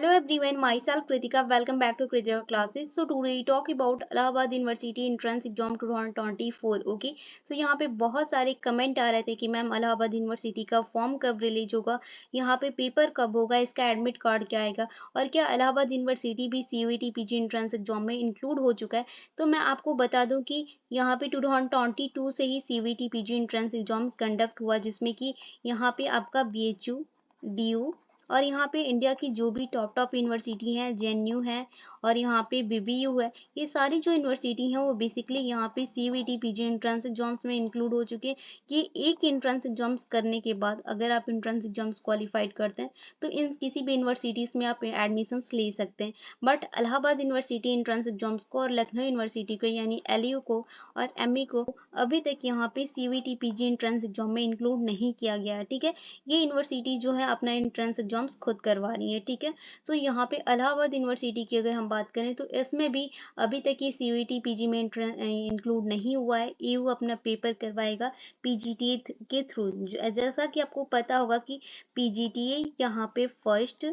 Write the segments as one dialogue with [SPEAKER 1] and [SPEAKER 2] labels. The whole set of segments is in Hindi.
[SPEAKER 1] Hello everyone, myself Kritika. Welcome back to Kritika classes. So today we talk about Allahabad University entrance exam 2024. Okay, so यहाँ पे बहुत सारे कमेंट आ रहे थे कि मैम इलाहाबाद यूनिवर्सिटी का फॉर्म कब रिलीज होगा, यहाँ पे पेपर कब होगा, इसका एडमिट कार्ड क्या आएगा और क्या इलाहाबाद यूनिवर्सिटी भी CUET PG एंट्रेंस एग्जाम में इंक्लूड हो चुका है। तो मैं आपको बता दूं कि यहाँ पे 2022 से ही CUET PG entrance exam conduct हुआ, जिसमें कि यहाँ पे आपका BHU, DU और यहाँ पे इंडिया की जो भी टॉप यूनिवर्सिटी हैं, JNU है और यहाँ पे BBU है, ये सारी जो यूनिवर्सिटी हैं वो बेसिकली यहाँ पे CUET PG एंट्रेंस एग्जाम्स में इंक्लूड हो चुके हैं। कि एक एंट्रेंस एग्जाम्स करने के बाद अगर आप एंट्रेंस एग्जाम्स क्वालिफाइड करते हैं तो इन किसी भी यूनिवर्सिटीज़ में आप एडमिशन्स ले सकते हैं। But Allahabad university entrance exams को और लखनऊ यूनिवर्सिटी को यानी LU को और ME को अभी तक यहाँ पे CUET PG एंट्रेंस एग्जाम में इंक्लूड नहीं किया गया है। ठीक है, ये यूनिवर्सिटी जो है अपना एंट्रेंस एग्जाम्स खुद करवा रही है। ठीक है, तो यहाँ पे इलाहाबाद यूनिवर्सिटी की अगर हम बात करें तो इसमें भी अभी तक ये CUET PG में इंक्लूड नहीं हुआ है। EU अपना पेपर करवाएगा PGTA के थ्रू। जैसा कि आपको पता होगा कि PGTA यहाँ पे फर्स्ट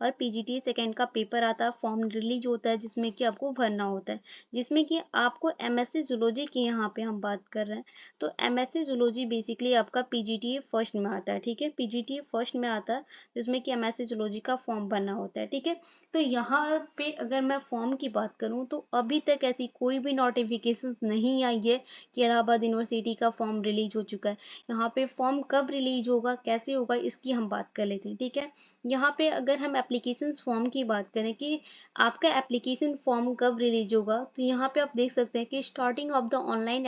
[SPEAKER 1] और PGTA सेकेंड का पेपर आता है, फॉर्म रिलीज होता है जिसमें कि आपको भरना होता है, जिसमें कि आपको MSc जूलॉजी की यहाँ पे हम बात कर रहे हैं। तो MSc जूलॉजी बेसिकली आपका PGTA फर्स्ट में आता है। ठीक है, PGTA फर्स्ट में आता है जिसमें कि MSc जूलॉजी का फॉर्म भरना होता है। ठीक है, तो यहाँ पे अगर मैं फॉर्म की बात करूँ तो अभी तक ऐसी कोई भी नोटिफिकेशन नहीं आई है कि इलाहाबाद यूनिवर्सिटी का फॉर्म रिलीज हो चुका है। यहाँ पे फॉर्म कब रिलीज होगा, कैसे होगा, इसकी हम बात कर लेते हैं। ठीक है, यहाँ पे अगर हम एप्लीकेशन फॉर्म की बात करें कि आपका एप्लीकेशन फॉर्म कब रिलीज होगा, तो यहाँ पे आप देख सकते हैं कि starting of the online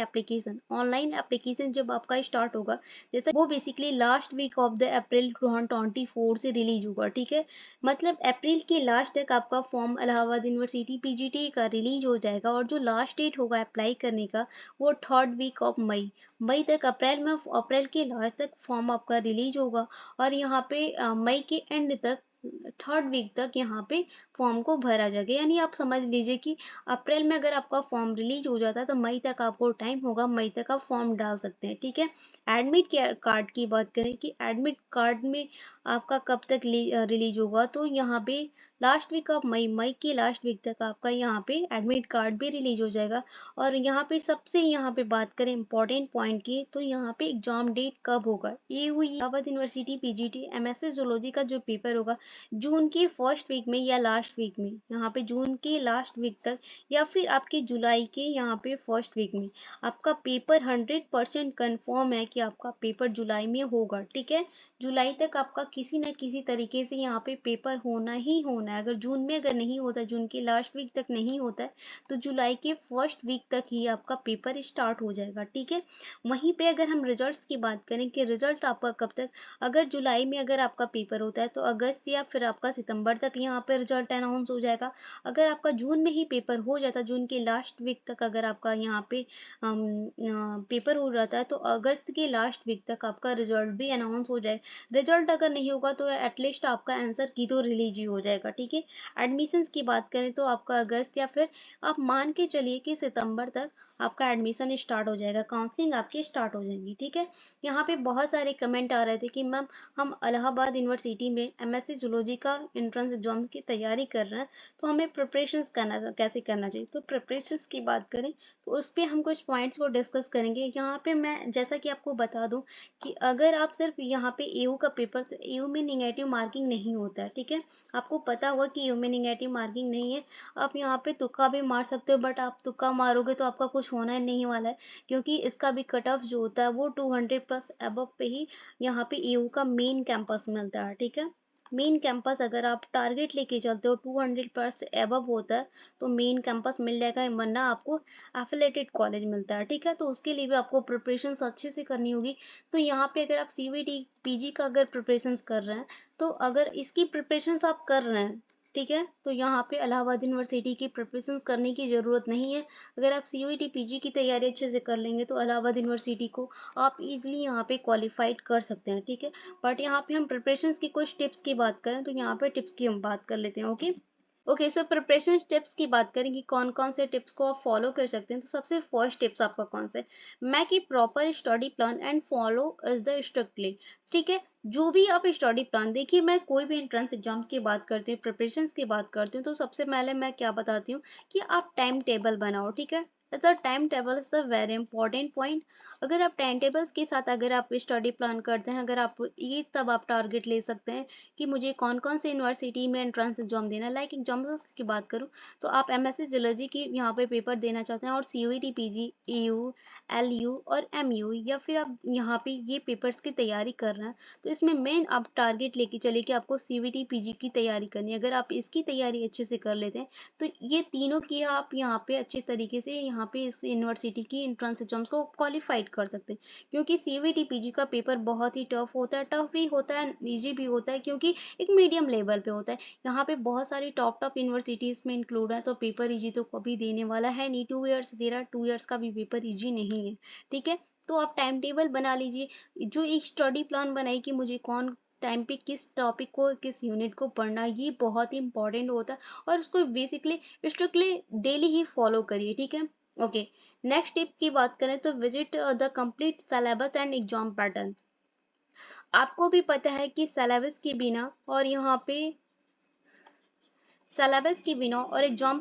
[SPEAKER 1] application जब आपका स्टार्ट होगा, जैसे वो basically last week of the April 2024 से रिलीज होगा। ठीक है, मतलब अप्रैल के लास्ट तक आपका फॉर्म इलाहाबाद यूनिवर्सिटी PGTA का रिलीज हो जाएगा और जो लास्ट डेट होगा अप्लाई करने का वो थर्ड वीक ऑफ मई तक, अप्रैल के लास्ट तक फॉर्म आपका रिलीज होगा और यहाँ पे मई के एंड तक, थर्ड वीक तक यहाँ पे फॉर्म को भरा जाएगा। यानी आप समझ लीजिए कि अप्रैल में अगर आपका फॉर्म रिलीज हो जाता है तो मई तक आपको टाइम होगा, मई तक आप फॉर्म डाल सकते हैं। ठीक है, एडमिट कार्ड की बात करें कि एडमिट कार्ड में आपका कब तक रिलीज होगा, तो यहाँ पे लास्ट वीक ऑफ मई के लास्ट वीक तक आपका यहाँ पे एडमिट कार्ड भी रिलीज हो जाएगा। और यहाँ पे बात करें इंपॉर्टेंट पॉइंट की, तो यहाँ पे एग्जाम डेट कब होगा, ये हुई Allahabad university PGT MSc zoology का जो पेपर होगा जून के फर्स्ट वीक में या लास्ट वीक में, यहाँ पे जून के लास्ट वीक तक या फिर आपके जुलाई के यहाँ पे फर्स्ट वीक में आपका पेपर 100% कन्फर्म है कि आपका पेपर जुलाई में होगा। ठीक है, जुलाई तक आपका किसी न किसी तरीके से यहाँ पे पेपर होना ही होना है। अगर जून में अगर नहीं होता, जून के लास्ट वीक तक नहीं होता है, तो जुलाई के फर्स्ट वीक तक ही आपका पेपर स्टार्ट हो जाएगा। ठीक है, वहीं पे अगर हम रिजल्ट्स की बात करें कि रिजल्ट आपका कब तक, अगर जुलाई में अगर आपका पेपर होता है तो अगस्त या फिर आपका सितंबर तक यहाँ पे रिजल्ट अनाउंस हो जाएगा। अगर आपका जून में ही पेपर हो जाता, जून के लास्ट वीक तक अगर आपका यहाँ पे पेपर हो जाता है, तो अगस्त के लास्ट वीक तक आपका रिजल्ट भी अनाउंस हो जाए। रिजल्ट अगर नहीं होगा तो एटलीस्ट आपका आंसर की तो रिलीज ही हो जाएगा। ठीक है, एडमिशन्स की बात करें तो आपका अगस्त या फिर आप मान के चलिए कि सितंबर तक आपका एडमिशन स्टार्ट हो जाएगा, काउंसलिंग आपकी स्टार्ट हो जाएगी। ठीक है, यहाँ पे बहुत सारे कमेंट आ रहे थे कि मैम हम इलाहाबाद यूनिवर्सिटी में MSc जूलॉजी का एंट्रेंस एग्जाम की तैयारी कर रहे हैं, तो हमें प्रिपरेशंस कैसे करना चाहिए। तो प्रिपरेशंस की बात करें तो उस पर हम कुछ पॉइंट्स को डिस्कस करेंगे। यहाँ पे मैं जैसा कि आपको बता दूं कि अगर आप सिर्फ यहाँ पे EU का पेपर, तो EU में निगेटिव मार्किंग नहीं होता है। ठीक है, आपको पता होगा कि EU में निगेटिव मार्किंग नहीं है। आप यहाँ पे तुक्का भी मार सकते हो, बट आप तुक्का मारोगे तो आपका कुछ होना ही नहीं वाला है, क्योंकि इसका भी कट ऑफ जो होता है वो 200+ अबव पे ही यहाँ पे EU का मेन कैंपस मिलता है। ठीक है, मेन कैंपस अगर आप टारगेट लेके चलते हो 200+ एबव होता है तो मेन कैंपस मिल जाएगा, वरना आपको एफिलेटेड कॉलेज मिलता है। ठीक है, तो उसके लिए भी आपको प्रिपरेशन अच्छे से करनी होगी। तो यहाँ पे अगर आप CUET PG का अगर प्रिपरेशन कर रहे हैं, तो अगर इसकी प्रिपरेशन आप कर रहे हैं, ठीक है, तो यहाँ पे इलाहाबाद यूनिवर्सिटी की प्रिपरेशन करने की ज़रूरत नहीं है। अगर आप CUET PG की तैयारी अच्छे से कर लेंगे तो इलाहाबाद यूनिवर्सिटी को आप इजीली यहाँ पे क्वालिफाइड कर सकते हैं। ठीक है, बट यहाँ पे हम प्रिपरेशंस की कुछ टिप्स की बात करें तो यहाँ पे टिप्स की हम बात कर लेते हैं। Okay okay, so preparation tips की बात करें कि कौन कौन से टिप्स को आप फॉलो कर सकते हैं, तो सबसे फर्स्ट टिप्स आपका कौन सा है, मैं कि proper study plan and follow is the strictly. ठीक है, जो भी आप स्टडी प्लान देखिए, मैं कोई भी एंट्रेंस एग्जाम्स की बात करती हूँ, प्रिपरेशन की बात करती हूँ, तो सबसे पहले मैं क्या बताती हूँ कि आप टाइम टेबल बनाओ। ठीक है, it's a time table is the very important point. अगर आप टाइम टेबल्स के साथ अगर आप स्टडी प्लान करते हैं, अगर आप ये तब आप टारगेट ले सकते हैं कि मुझे कौन कौन से यूनिवर्सिटी में एंट्रेंस एग्जाम देना है। लाइक एग्जाम्स की बात करूँ तो आप एमएससी जियोलॉजी की यहाँ पे पेपर देना चाहते हैं और सीयूईटी पीजी ईयू एलयू और एमयू, या फिर आप यहाँ पे ये पेपर्स की तैयारी कर रहे हैं, तो इसमें मेन आप टारगेट लेके चलिए कि आपको सीयूईटी पीजी की तैयारी करनी है। अगर आप इसकी तैयारी अच्छे से कर लेते हैं तो ये तीनों की आप यहाँ पे अच्छे तरीके से यहाँ पे इस यूनिवर्सिटी की एंट्रेंस एग्जाम्स को क्वालिफाइड कर सकते हैं। क्योंकि सीयूईटी पीजी का पेपर बहुत ही टफ होता है, टफ भी होता है, इजी भी होता है, क्योंकि एक मीडियम लेवल पे होता है। यहाँ पे बहुत सारी टॉप यूनिवर्सिटीज में इंक्लूड है, तो पेपर इजी तो कभी देने वाला है नहीं। 2 इयर्स दे रहा है, 2 इयर्स का भी पेपर इजी नहीं है। ठीक है, तो आप टाइम टेबल बना लीजिए, जो एक स्टडी प्लान बनाई कि मुझे कौन टाइम पे किस टॉपिक को किस यूनिट को पढ़ना है, ये बहुत ही इंपॉर्टेंट होता है, और उसको बेसिकली स्ट्रिक्टली डेली ही फॉलो करिए। ठीक है, ओके। नेक्स्ट टिप की बात करें तो visit the complete syllabus and exam pattern. आपको भी पता है कि सिलेबस के बिना और यहाँ पे सिलेबस के बिना और एग्जाम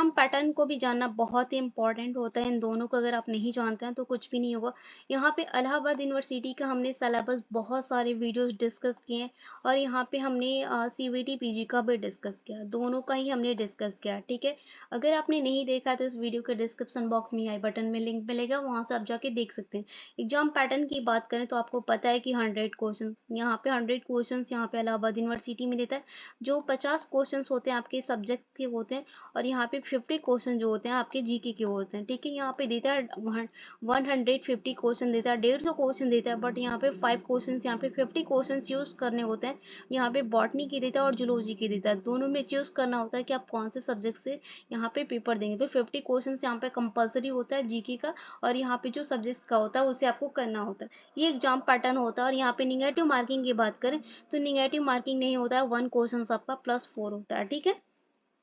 [SPEAKER 1] पैटर्न को भी जानना बहुत ही इंपॉर्टेंट होता है। इन दोनों को अगर आप नहीं जानते हैं तो कुछ भी नहीं होगा। यहाँ पे इलाहाबाद यूनिवर्सिटी का हमने सिलेबस बहुत सारे वीडियोस डिस्कस किए हैं, और यहाँ पे हमने सीवीटी पीजी का भी डिस्कस किया, दोनों का ही हमने डिस्कस किया। ठीक है, अगर आपने नहीं देखा तो इस वीडियो के डिस्क्रिप्शन बॉक्स में आई बटन में लिंक मिलेगा, वहां से आप जाके देख सकते हैं। एग्जाम पैटर्न की बात करें तो आपको पता है कि 100 क्वेश्चन, यहाँ पे 100 क्वेश्चन यहाँ पे इलाहाबाद यूनिवर्सिटी में देता है। जो 50 क्वेश्चंस होते हैं आपके सब्जेक्ट के होते हैं, और यहाँ पे 50 क्वेश्चन जो होते हैं आपके जीके के होते हैं। ठीक है, यहाँ पे देता है 150 क्वेश्चन देता है, 150 क्वेश्चन देता है, बट यहाँ पे 5 क्वेश्चन, यहाँ पे 50 क्वेश्चन चूज करने होते हैं। यहाँ पे बॉटनी की देता है और जूलॉजी की देता है, दोनों में चूज करना होता है कि आप कौन से सब्जेक्ट से यहाँ पे पेपर देंगे। तो 50 क्वेश्चन यहाँ पे कंपलसरी होता है जीके का, और यहाँ पे जो सब्जेक्ट का होता है उसे आपको करना होता है। ये एग्जाम पैटर्न होता है। और यहाँ पे निगेटिव मार्किंग की बात करें तो निगेटिव मार्किंग नहीं होता है, 1 क्वेश्चन आपका +4 होता है। ठीक है,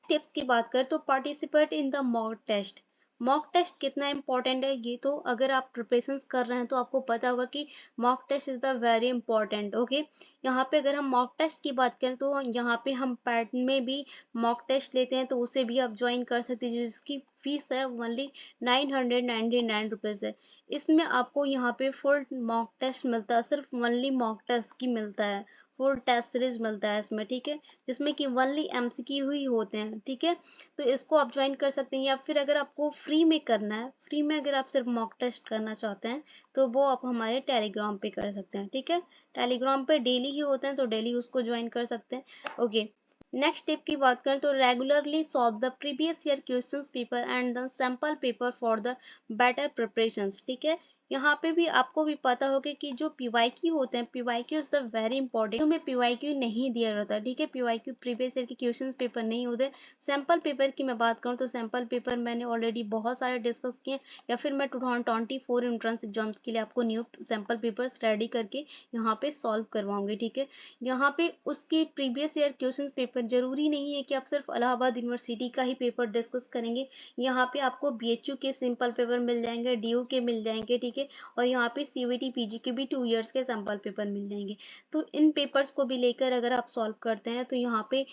[SPEAKER 1] टिप्स की बात करें तो participate in the mock test. Mock test कितना इंपॉर्टेंट है, ये तो अगर आप प्रिपरेशन कर रहे हैं तो आपको पता होगा कि mock test is the very important. Okay, यहाँ पे अगर हम मॉक टेस्ट की बात करें तो यहाँ पे हम पैटर्न में भी मॉक टेस्ट लेते हैं, तो उसे भी आप ज्वाइन कर सकते हैं, जिसकी फीस है ओनली 999 रुपीज़ है। इसमें आपको यहाँ पे फुल मॉक टेस्ट मिलता है, सिर्फ ओनली मॉक टेस्ट की मिलता है, फुल टेस्ट सीरीज मिलता है इसमें। ठीक है, जिसमें कि ओनली एमसीक्यू ही होते हैं। ठीक है, तो इसको आप ज्वाइन कर सकते हैं, या फिर अगर आपको फ्री में करना है, फ्री में अगर आप सिर्फ मॉक टेस्ट करना चाहते हैं तो वो आप हमारे टेलीग्राम पे कर सकते हैं। ठीक है, टेलीग्राम पे डेली ही होते हैं, तो डेली उसको ज्वाइन कर सकते हैं। ओके, नेक्स्ट टिप की बात करें तो regularly solve the previous year questions paper and the sample paper for the better preparations. ठीक है, यहाँ पे भी आपको भी पता होगा कि जो पीवाईक्यू होते हैं, PYQ is the very important, हमें पीवाईक्यू नहीं दिया जाता। ठीक है, पीवाईक्यू प्रीवियस ईयर के क्वेश्चंस पेपर नहीं होते। सैम्पल पेपर की मैं बात करूँ तो सैम्पल पेपर मैंने ऑलरेडी बहुत सारे डिस्कस किए, या फिर मैं 2024 एंट्रेंस एग्जाम्स के लिए आपको न्यू सैम्पल पेपर्स रेडी करके यहाँ पे सॉल्व करवाऊंगी। ठीक है, यहाँ पे उसके प्रीवियस ईयर क्वेश्चंस पेपर जरूरी नहीं है कि आप सिर्फ इलाहाबाद यूनिवर्सिटी का ही पेपर डिस्कस करेंगे। यहाँ पे आपको बीएचयू के सिंपल पेपर मिल जाएंगे, डीयू के मिल जाएंगे। ठीक है, और यहाँ पे सीवीटी पीजी के भी 2 इयर्स के सैम्पल पेपर मिल जाएंगे। तो इन पेपर्स को भी लेकर अगर आप सॉल्व करते हैं तो यहाँ पे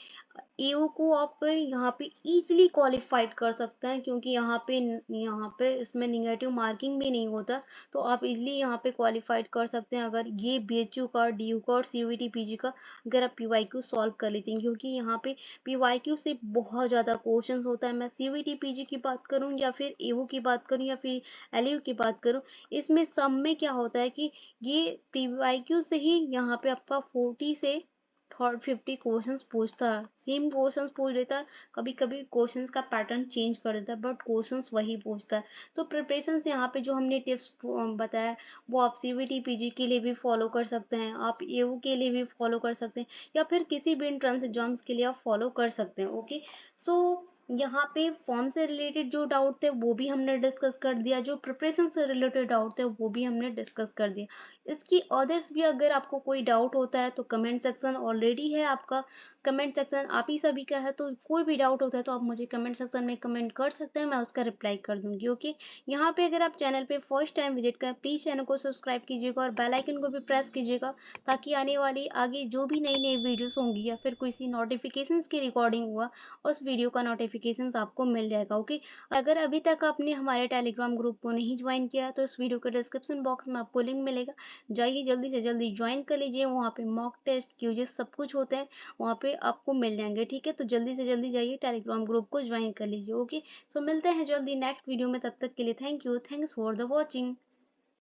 [SPEAKER 1] ईओ को आप यहाँ पे इजीली क्वालिफाइड कर सकते हैं, क्योंकि यहाँ पे इसमें निगेटिव मार्किंग भी नहीं होता, तो आप इजीली यहाँ पे क्वालिफाइड कर सकते हैं अगर ये बीएचयू का, डीयू का और सीवीटी पीजी का अगर आप पीवाईक्यू सॉल्व कर लेते हैं। क्योंकि यहाँ पे पीवाईक्यू से बहुत ज़्यादा क्वेश्चंस होता है। मैं सीवीटी पीजी की बात करूँ या फिर ईओ की बात करूँ या फिर एलयू की बात करूँ, इसमें सब में क्या होता है कि ये पीवाईक्यू से ही यहाँ पे आपका 40 से 50 क्वेश्चंस पूछता है, सेम क्वेश्चंस पूछ देता है, कभी कभी क्वेश्चंस का पैटर्न चेंज कर देता है, बट क्वेश्चंस वही पूछता है। तो प्रिपरेशन यहाँ पे जो हमने टिप्स बताया वो आप सीवीटी पीजी के लिए भी फॉलो कर सकते हैं, आप एयू के लिए भी फॉलो कर सकते हैं, या फिर किसी भी एंट्रेंस एग्जाम्स के लिए आप फॉलो कर सकते हैं। ओके, सो यहाँ पे फॉर्म से रिलेटेड जो डाउट थे वो भी हमने डिस्कस कर दिया, जो प्रिपरेशन से रिलेटेड डाउट थे वो भी हमने डिस्कस कर दिया। इसकी अदर्स भी अगर आपको कोई डाउट होता है तो कमेंट सेक्शन ऑलरेडी है आपका, कमेंट सेक्शन आप ही सभी का है, तो कोई भी डाउट होता है तो आप मुझे कमेंट सेक्शन में कमेंट कर सकते हैं, मैं उसका रिप्लाई कर दूंगी। ओके, यहाँ पे अगर आप चैनल पे फर्स्ट टाइम विजिट करें, प्लीज़ चैनल को सब्सक्राइब कीजिएगा और बेल आइकन को भी प्रेस कीजिएगा, ताकि आने वाली आगे जो भी नई नई वीडियोस होंगी या फिर किसी नोटिफिकेशंस की रिकॉर्डिंग हुआ, उस वीडियो का नोटिफिकेशंस आपको मिल जाएगा। ओके, अगर अभी तक आपने हमारे टेलीग्राम ग्रुप को नहीं ज्वाइन किया तो इस वीडियो के डिस्क्रिप्शन बॉक्स में आपको लिंक मिलेगा, जाइए जल्दी से जल्दी ज्वाइन कर लीजिए। वहाँ पे मॉक टेस्ट क्यूजेस सब कुछ होते हैं, वहाँ पे आपको मिल जाएंगे। ठीक है, तो जल्दी से जल्दी जाइए टेलीग्राम ग्रुप को ज्वाइन कर लीजिए। ओके, सो मिलते हैं जल्दी नेक्स्ट वीडियो में, तब तक के लिए thank you, thanks for the watching.